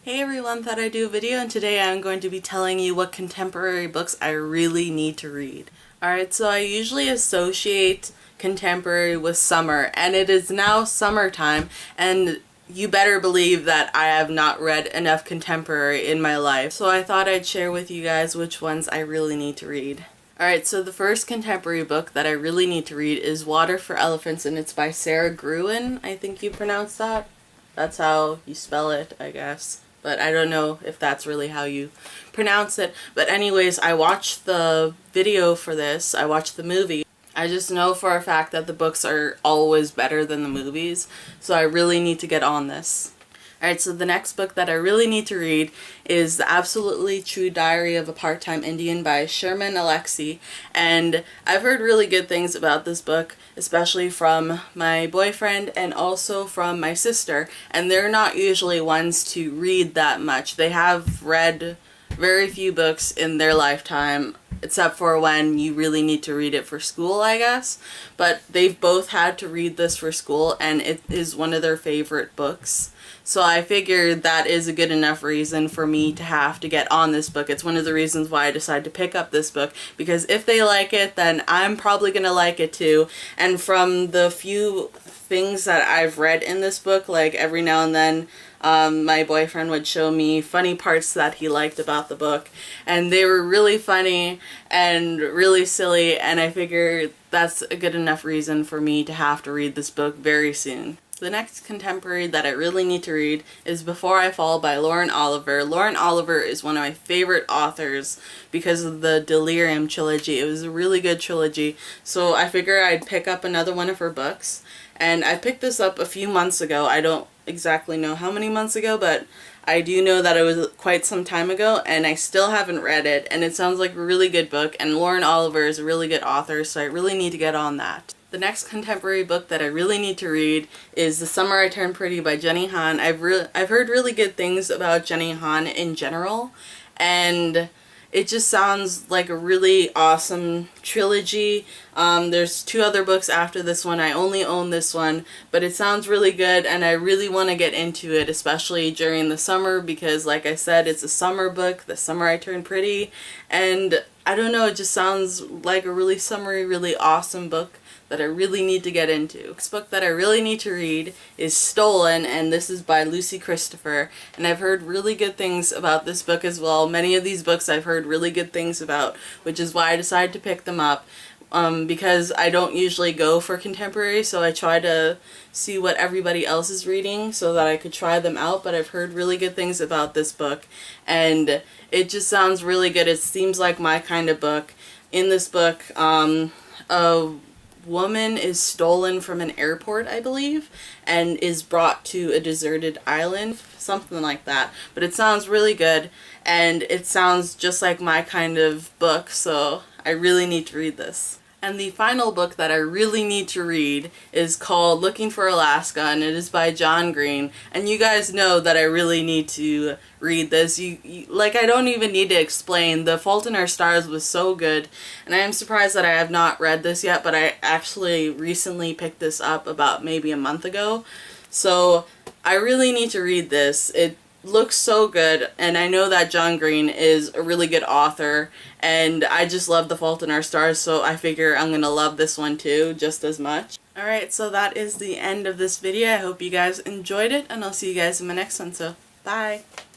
Hey everyone, thought I'd do a video, and today I'm going to be telling you what contemporary books I really need to read. Alright, so I usually associate contemporary with summer, and it is now summertime, and you better believe that I have not read enough contemporary in my life. So I thought I'd share with you guys which ones I really need to read. Alright, so the first contemporary book that I really need to read is Water for Elephants, and it's by Sara Gruen, I think you pronounce that. That's how you spell it, I guess. But I don't know if that's really how you pronounce it. But anyways, I watched the video for this. I watched the movie. I just know for a fact that the books are always better than the movies. So I really need to get on this. Alright, so the next book that I really need to read is The Absolutely True Diary of a Part-Time Indian by Sherman, Alexie. And I've heard really good things about this book, especially from my boyfriend and also from my sister. And they're not usually ones to read that much. They have read very few books in their lifetime, except for when you really need to read it for school, I guess. But they've both had to read this for school, and it is one of their favorite books. So I figured that is a good enough reason for me to have to get on this book. It's one of the reasons why I decided to pick up this book, because if they like it, then I'm probably going to like it too. And from the few things that I've read in this book, like every now and then, my boyfriend would show me funny parts that he liked about the book, and they were really funny and really silly, and I figured that's a good enough reason for me to have to read this book very soon. The next contemporary that I really need to read is Before I Fall by Lauren Oliver. Lauren Oliver is one of my favorite authors because of the Delirium trilogy. It was a really good trilogy, so I figured I'd pick up another one of her books. And I picked this up a few months ago. I don't exactly know how many months ago, but I do know that it was quite some time ago, and I still haven't read it, and it sounds like a really good book, and Lauren Oliver is a really good author, so I really need to get on that. The next contemporary book that I really need to read is The Summer I Turned Pretty by Jenny Han. I've heard really good things about Jenny Han in general, and it just sounds like a really awesome trilogy. There's two other books after this one. I only own this one, but it sounds really good, and I really want to get into it, especially during the summer, because like I said, it's a summer book, The Summer I Turned Pretty, and I don't know, it just sounds like a really summery, really awesome book that I really need to get into. The next book that I really need to read is Stolen, and this is by Lucy Christopher, and I've heard really good things about this book as well. Many of these books I've heard really good things about, which is why I decided to pick them up, because I don't usually go for contemporary, so I try to see what everybody else is reading so that I could try them out. But I've heard really good things about this book, and it just sounds really good. It seems like my kind of book. In this book, a woman is stolen from an airport, I believe, and is brought to a deserted island, something like that. But it sounds really good, and it sounds just like my kind of book, so I really need to read this. And the final book that I really need to read is called Looking for Alaska, and it is by John Green. And you guys know that I really need to read this. Like, I don't even need to explain. The Fault in Our Stars was so good, and I am surprised that I have not read this yet, but I actually recently picked this up about maybe a month ago. So I really need to read this. It looks so good, and I know that John Green is a really good author, and I just love The Fault in Our Stars, so I figure I'm gonna love this one too, just as much. Alright, so that is the end of this video. I hope you guys enjoyed it, and I'll see you guys in my next one, so bye!